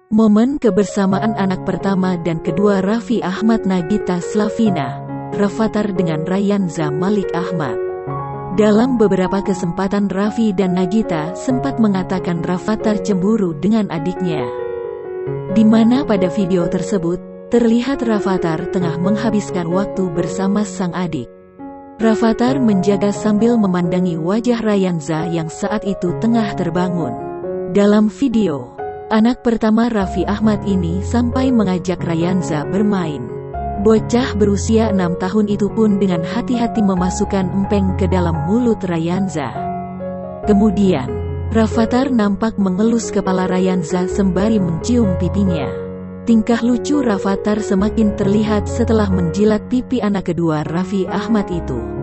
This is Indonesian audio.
Momen kebersamaan anak pertama dan kedua Raffi Ahmad Nagita Slavina, Rafattar dengan Rayanza Malik Ahmad. Dalam beberapa kesempatan Raffi dan Nagita sempat mengatakan Rafattar cemburu dengan adiknya. Di mana pada video tersebut, terlihat Rafattar tengah menghabiskan waktu bersama sang adik. Rafattar menjaga sambil memandangi wajah Rayanza yang saat itu tengah terbangun. Dalam video, anak pertama Raffi Ahmad ini sampai mengajak Rayanza bermain. Bocah berusia 6 tahun itu pun dengan hati-hati memasukkan empeng ke dalam mulut Rayanza. Kemudian, Rafattar nampak mengelus kepala Rayanza sembari mencium pipinya. Tingkah lucu Rafattar semakin terlihat setelah menjilat pipi anak kedua Raffi Ahmad itu.